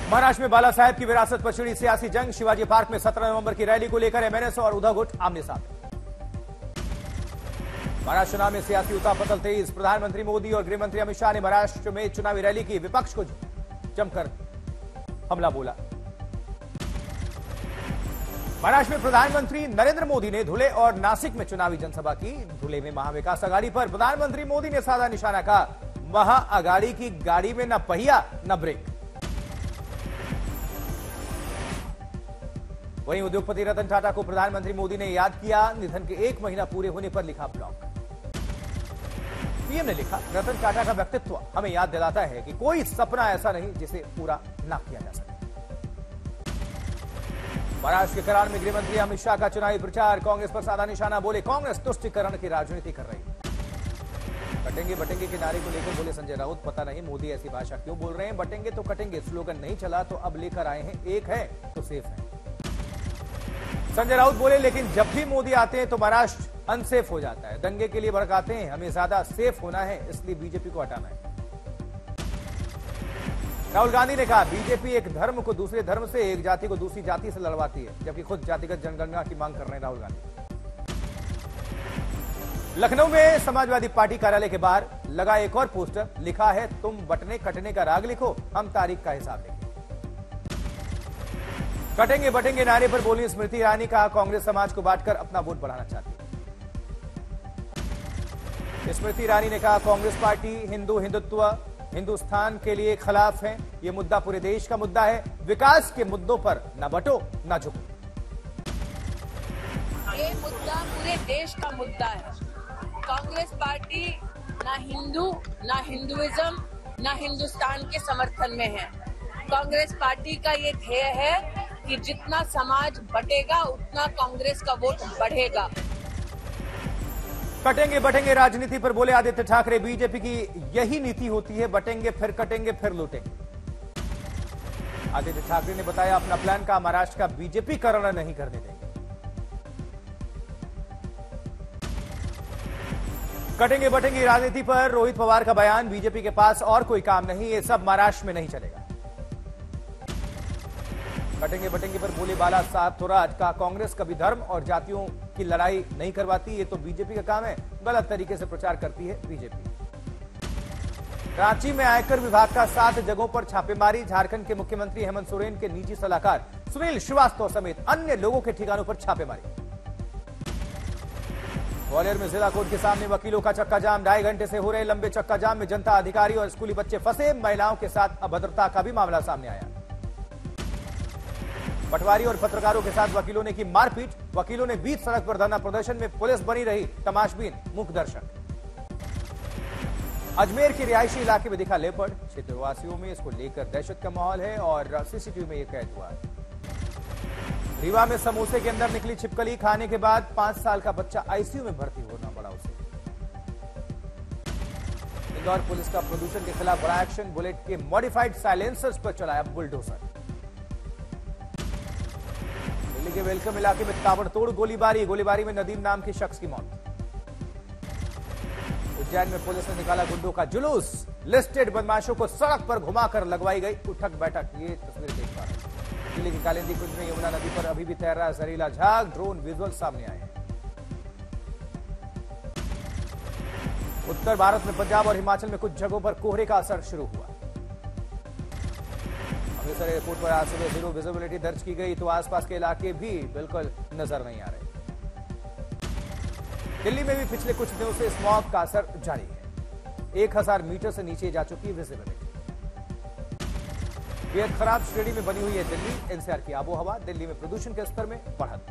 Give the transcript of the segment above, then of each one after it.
महाराष्ट्र में बाला साहेब की विरासत पर छिड़ी सियासी जंग। शिवाजी पार्क में 17 नवंबर की रैली को लेकर एमएनएस और उद्धव गुट आमने सामने। महाराष्ट्र चुनाव में सियासी उतापतल तेज। प्रधानमंत्री मोदी और गृहमंत्री अमित शाह ने महाराष्ट्र में चुनावी रैली की। विपक्ष को जमकर हमला बोला। महाराष्ट्र में प्रधानमंत्री नरेंद्र मोदी ने धुले और नासिक में चुनावी जनसभा की। धुले में महाविकास आघाड़ी पर प्रधानमंत्री मोदी ने साधा निशाना कहा, महाअघाड़ी की गाड़ी में न पहिया न ब्रेक। वहीं उद्योगपति रतन टाटा को प्रधानमंत्री मोदी ने याद किया। निधन के 1 महीना पूरे होने पर लिखा ब्लॉग। पीएम ने लिखा, रतन टाटा का व्यक्तित्व हमें याद दिलाता है कि कोई सपना ऐसा नहीं जिसे पूरा ना किया जा सके। महाराष्ट्र के कराड़ में गृहमंत्री अमित शाह का चुनावी प्रचार। कांग्रेस पर साधा निशाना, बोले कांग्रेस तुष्टीकरण की राजनीति कर रही है। कटेंगे बटेंगे के नारे को लेकर बोले संजय राउत, पता नहीं मोदी ऐसी भाषा क्यों बोल रहे हैं। बटेंगे तो कटेंगे स्लोगन नहीं चला तो अब लेकर आए हैं, एक है तो सेफ है। संजय राउत बोले, लेकिन जब भी मोदी आते हैं तो महाराष्ट्र अनसेफ हो जाता है। दंगे के लिए भड़काते हैं, हमें ज्यादा सेफ होना है, इसलिए बीजेपी को हटाना है। राहुल गांधी ने कहा, बीजेपी एक धर्म को दूसरे धर्म से, एक जाति को दूसरी जाति से लड़वाती है, जबकि खुद जातिगत जनगणना की मांग कर रहे हैं राहुल गांधी। लखनऊ में समाजवादी पार्टी कार्यालय के बाहर लगा एक और पोस्टर, लिखा है, तुम बटने कटने का राग लिखो, हम तारीख का हिसाब लेंगे। कटेंगे बटेंगे नारे पर बोली स्मृति ईरानी, कहा कांग्रेस समाज को बांटकर अपना वोट बढ़ाना चाहती है। स्मृति ईरानी ने कहा, कांग्रेस पार्टी हिंदुत्व हिंदुस्तान के लिए खिलाफ है। यह मुद्दा पूरे देश का मुद्दा है। विकास के मुद्दों पर न बटो न झुको। ये मुद्दा पूरे देश का मुद्दा है। कांग्रेस पार्टी ना हिंदू, ना हिंदुइज्म, ना हिंदुस्तान के समर्थन में है। कांग्रेस पार्टी का ये ध्येय है कि जितना समाज बटेगा उतना कांग्रेस का वोट बढ़ेगा। कटेंगे बटेंगे राजनीति पर बोले आदित्य ठाकरे, बीजेपी की यही नीति होती है, बटेंगे फिर कटेंगे फिर लूटेंगे। आदित्य ठाकरे ने बताया अपना प्लान का, महाराष्ट्र का बीजेपी करण नहीं करने देंगे। कटेंगे बटेंगे राजनीति पर रोहित पवार का बयान, बीजेपी के पास और कोई काम नहीं, ये सब महाराष्ट्र में नहीं चलेगा। कटेंगे बटेंगे पर बोले बाला साहब थोराट, का कांग्रेस कभी धर्म और जातियों की लड़ाई नहीं करवाती, ये तो बीजेपी का काम है, गलत तरीके से प्रचार करती है बीजेपी। रांची में आयकर विभाग का 7 जगहों पर छापेमारी। झारखंड के मुख्यमंत्री हेमंत सोरेन के निजी सलाहकार सुनील श्रीवास्तव समेत अन्य लोगों के ठिकानों पर छापेमारी। ग्वालियर में जिला कोर्ट के सामने वकीलों का चक्का जाम। 2.5 घंटे से हो रहे लंबे चक्का जाम में जनता, अधिकारी और स्कूली बच्चे फंसे। महिलाओं के साथ अभद्रता का भी मामला सामने आया। पटवारी और पत्रकारों के साथ वकीलों ने की मारपीट। वकीलों ने बीच सड़क पर धरना प्रदर्शन में पुलिस बनी रही तमाशबीन मूक दर्शक। अजमेर के रिहायशी इलाके में दिखा लेपर्ड। क्षेत्रवासियों में इसको लेकर दहशत का माहौल है और सीसीटीवी में यह कैद हुआ है। रीवा में समोसे के अंदर निकली छिपकली, खाने के बाद 5 साल का बच्चा आईसीयू में भर्ती होना पड़ा उसे। इंदौर पुलिस का प्रदूषण के खिलाफ बड़ा एक्शन। बुलेट के मॉडिफाइड साइलेंसर्स पर चलाया बुलडोजर। दिल्ली के वेलकम इलाके में ताबड़तोड़ गोलीबारी में नदीम नाम के शख्स की मौत। उज्जैन में पुलिस ने निकाला गुंडों का जुलूस। लिस्टेड बदमाशों को सड़क पर घुमाकर लगवाई गई उठक बैठक। ये तस्वीर देख पा रहे हैं। दिल्ली की कालिंदी कुंज में यमुना नदी पर अभी भी तैर रहा जहरीला झाग। ड्रोन विजुअल सामने आए हैं। उत्तर भारत में पंजाब और हिमाचल में कुछ जगहों पर कोहरे का असर शुरू हुआ। अमृतसर एयरपोर्ट पर आज सुबह 0 विजिबिलिटी दर्ज की गई, तो आसपास के इलाके भी बिल्कुल नजर नहीं आ रहे। दिल्ली में भी पिछले कुछ दिनों से स्मॉग का असर जारी है। 1000 मीटर से नीचे जा चुकी विजिबिलिटी। बेहद खराब श्रेणी में बनी हुई है दिल्ली। एनसीआर की आबोहवा। दिल्ली में प्रदूषण के स्तर में बढ़त।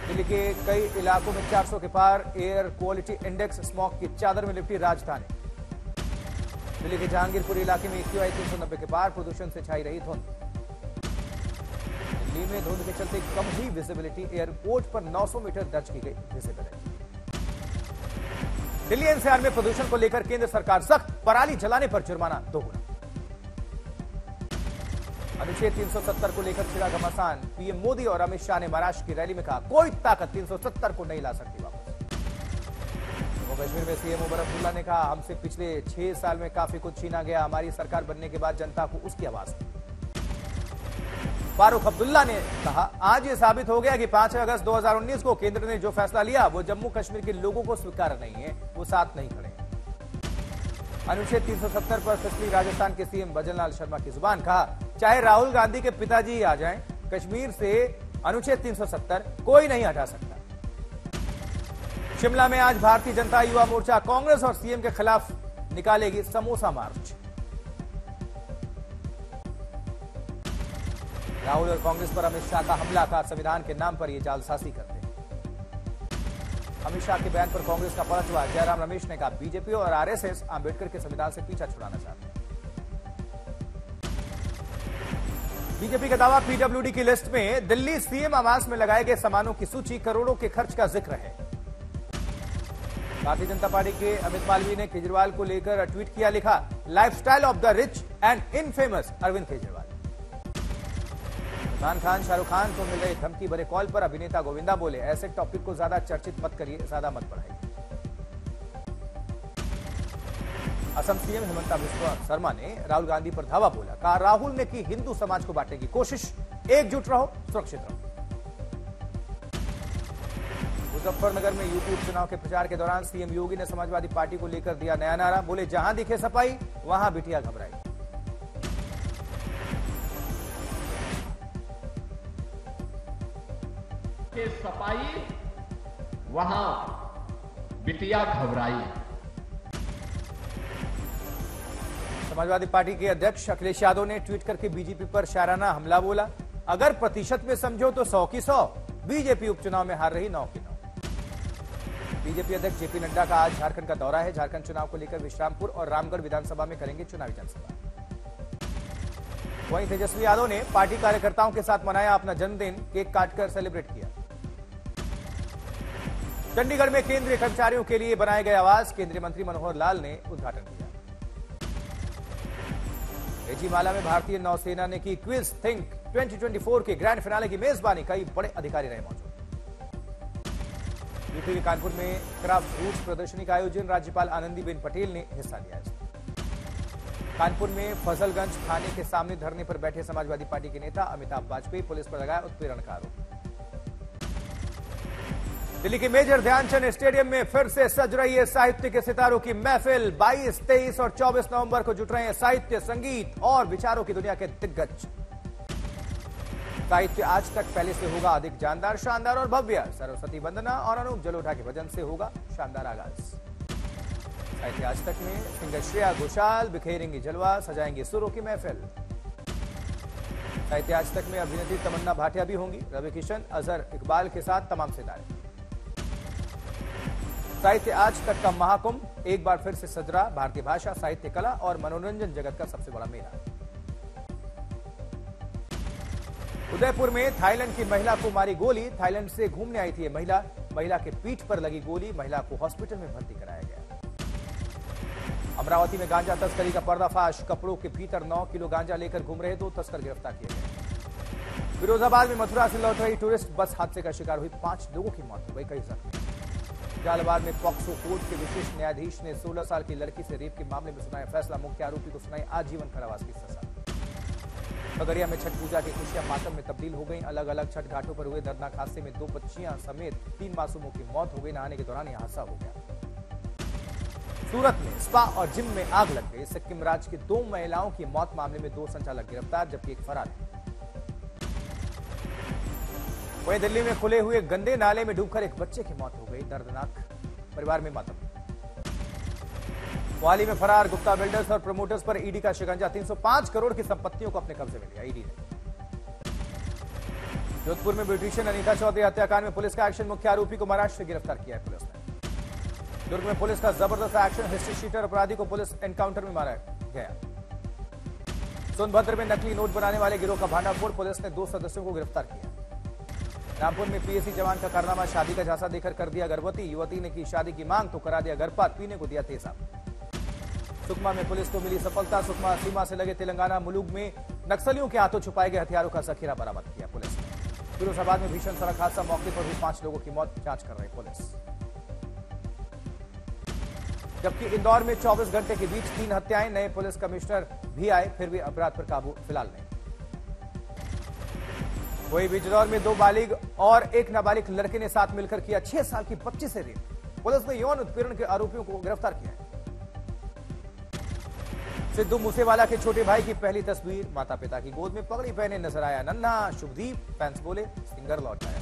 दिल्ली के कई इलाकों में 400 के पार। एयर क्वालिटी इंडेक्स स्मॉग की चादर में लिपटी राजधानी। दिल्ली के जहांगीरपुर इलाके में AQI 390 के पार। प्रदूषण से छाई रही धुंध। दिल्ली में धुंध के चलते कम हुई विजिबिलिटी। एयरपोर्ट पर 900 मीटर दर्ज की गई विजिबिलिटी। दिल्ली एनसीआर में प्रदूषण को लेकर केंद्र सरकार सख्त। पराली जलाने पर जुर्माना दोगुना। अनुच्छेद 370 को लेकर छिड़ा घमासान। पीएम मोदी और अमित शाह ने महाराष्ट्र की रैली में कहा, कोई ताकत 370 को नहीं ला सकती वापस। जम्मू कश्मीर में सीएम उमर अब्दुल्ला ने कहा, हमसे पिछले 6 साल में काफी कुछ छीना गया, हमारी सरकार बनने के बाद जनता को उसकी आवाज दी। फारूक अब्दुल्ला ने कहा, आज ये साबित हो गया कि 5 अगस्त 2019 को केंद्र ने जो फैसला लिया वो जम्मू कश्मीर के लोगों को स्वीकार नहीं है, वो साथ नहीं खड़े। अनुच्छेद 370 पर फिसली राजस्थान के सीएम भजनलाल शर्मा की जुबान, कहा चाहे राहुल गांधी के पिताजी आ जाएं, कश्मीर से अनुच्छेद 370 कोई नहीं हटा सकता। शिमला में आज भारतीय जनता युवा मोर्चा कांग्रेस और सीएम के खिलाफ निकालेगी समोसा मार्च। राहुल और कांग्रेस पर अमित शाह का हमला, का संविधान के नाम पर यह जालसाजी करते हैं। अमित शाह के बयान पर कांग्रेस का पलटवार, जयराम रमेश ने कहा बीजेपी और आरएसएस अंबेडकर के संविधान से पीछा छुड़ाना चाहते हैं। बीजेपी का दावा, पीडब्ल्यूडी की लिस्ट में दिल्ली सीएम आवास में लगाए गए सामानों की सूची करोड़ों के खर्च का जिक्र है। भारतीय जनता पार्टी के अमित मालवीय ने केजरीवाल को लेकर ट्वीट किया, लिखा lifestyle of the rich and infamous Arvind Kejriwal. Salman Khan Shahrukh Khan को मिल रही धमकी भरे कॉल पर अभिनेता गोविंदा बोले, ऐसे टॉपिक को ज्यादा चर्चित मत करिए, ज्यादा मत बढ़ाइए। असम सीएम हिमंता बिस्वा शर्मा ने राहुल गांधी पर धावा बोला, कहा राहुल ने की हिंदू समाज को बांटने की कोशिश, एकजुट रहो, सुरक्षित रहो। मुजफ्फरनगर में यूपी उपचुनाव के प्रचार के दौरान सीएम योगी ने समाजवादी पार्टी को लेकर दिया नया नारा, बोले जहां दिखे सफाई वहां बिटिया घबराई। के सफाई वहां बिटिया घबराई। समाजवादी पार्टी के अध्यक्ष अखिलेश यादव ने ट्वीट करके बीजेपी पर शायराना हमला बोला, अगर प्रतिशत में समझो तो 100 की 100, बीजेपी उपचुनाव में हार रही 9 की 9। बीजेपी अध्यक्ष जेपी नड्डा का आज झारखंड का दौरा है। झारखंड चुनाव को लेकर विश्रामपुर और रामगढ़ विधानसभा में करेंगे चुनावी जनसभा। वहीं तेजस्वी यादव ने पार्टी कार्यकर्ताओं के साथ मनाया अपना जन्मदिन, केक काटकर सेलिब्रेट किया। चंडीगढ़ में केंद्रीय कर्मचारियों के लिए बनाए गए आवास, केंद्रीय मंत्री मनोहर लाल ने उद्घाटन किया। एजीमाला में भारतीय नौसेना ने की क्विज थिंक 2024 के ग्रैंड फिनाले की मेजबानी, कई बड़े अधिकारी रहे मौजूद। यूपी के कानपुर में क्राफ्ट रूट्स प्रदर्शनी का आयोजन, राज्यपाल आनंदीबेन पटेल ने हिस्सा लिया। कानपुर में फजलगंज थाने के सामने धरने पर बैठे समाजवादी पार्टी के नेता अमिताभ वाजपेयी, पुलिस पर लगाया उत्पीड़न का आरोप। दिल्ली के मेजर ध्यानचंद स्टेडियम में फिर से सज रही है साहित्य के सितारों की महफिल। 22, 23 और 24 नवंबर को जुट रहे हैं साहित्य, संगीत और विचारों की दुनिया के दिग्गज। साहित्य आज तक पहले से होगा अधिक जानदार, शानदार और भव्य। सरस्वती वंदना और अनूप जलोटा के भजन से होगा शानदार आगाज। साहित्य आज तक में सिंगर श्रेया घोषाल बिखेरेंगी जलवा, सजाएंगे सुरों की महफिल। साहित्य आज तक में अभिनेत्री तमन्ना भाटिया भी होंगी, रवि किशन, अजहर इकबाल के साथ तमाम सितारे। साहित्य आज तक का महाकुंभ एक बार फिर से सज रहा, भारतीय भाषा, साहित्य, कला और मनोरंजन जगत का सबसे बड़ा मेला। उदयपुर में थाईलैंड की महिला को मारी गोली, थाईलैंड से घूमने आई थी ये महिला के पीठ पर लगी गोली, महिला को हॉस्पिटल में भर्ती कराया गया। अमरावती में गांजा तस्करी का पर्दाफाश, कपड़ों के भीतर 9 किलो गांजा लेकर घूम रहे 2 तस्कर गिरफ्तार किए गए। फिरोजाबाद में मथुरा से लौट रही टूरिस्ट बस हादसे का शिकार हुई, 5 लोगों की मौत हो गई, कई जख्मी। झालावाड़ में पॉक्सो कोर्ट के विशेष न्यायाधीश ने 16 साल की लड़की से रेप के मामले में सुनाया फैसला, मुख्य आरोपी को सुनाई आजीवन कारावास की सजा। खगड़िया में छठ पूजा की खुशियां मातम में तब्दील हो गई, अलग अलग छठ घाटों पर हुए दर्दनाक हादसे में 2 बच्चियां समेत 3 मासूमों की मौत हो गई, नहाने के दौरान यह हादसा हो गया। सूरत में स्पा और जिम में आग लग गई, सिक्किम राज्य की 2 महिलाओं की मौत मामले में 2 संचालक गिरफ्तार, जबकि एक फरार है। वहीं दिल्ली में खुले हुए गंदे नाले में डूबकर एक बच्चे की मौत हो गई, दर्दनाक, परिवार में मातम। मोहाली में फरार गुप्ता बिल्डर्स और प्रमोटर्स पर ईडी का शिकंजा, 305 करोड़ की संपत्तियों को अपने कब्जे में लिया ईडी ने। जोधपुर में ब्यूटिशियन अनीता चौधरी हत्याकांड में पुलिस का एक्शन, मुख्य आरोपी को महाराष्ट्र से गिरफ्तार किया है पुलिस ने। दुर्ग में पुलिस का जबरदस्त एक्शन, हिस्ट्री शीटर अपराधी को पुलिस एनकाउंटर में मारा गया। सोनभद्र में नकली नोट बनाने वाले गिरोह का भांडाफोड़, पुलिस ने 2 सदस्यों को गिरफ्तार किया। रामपुर में पीएसी जवान का कारनामा, शादी का झांसा देकर कर दिया गर्भवती, युवती ने की शादी की मांग तो करा दिया गर्भपात, पीने को दिया तेजाब। सुकमा में पुलिस को मिली सफलता, सुकमा सीमा से लगे तेलंगाना मुलुग में नक्सलियों के हाथों छुपाए गए हथियारों का जखीरा बरामद किया पुलिस ने। फिरोजाबाद में भीषण सड़क हादसा, मौके पर हुई 5 लोगों की मौत, जांच कर रही पुलिस। जबकि इंदौर में 24 घंटे के बीच 3 हत्याएं, नए पुलिस कमिश्नर भी आए, फिर भी अपराध पर काबू फिलहाल नहीं। वही बिजनौर में 2 बालिग और 1 नाबालिग लड़के ने साथ मिलकर किया 6 साल की बच्ची से रेप। पुलिस ने यौन उत्पीड़न के आरोपियों को गिरफ्तार किया है। सिद्धू मूसेवाला के छोटे भाई की पहली तस्वीर, माता पिता की गोद में पगड़ी पहने नजर आया नन्हा शुभदीप। फैंस बोले सिंगर लौट आया।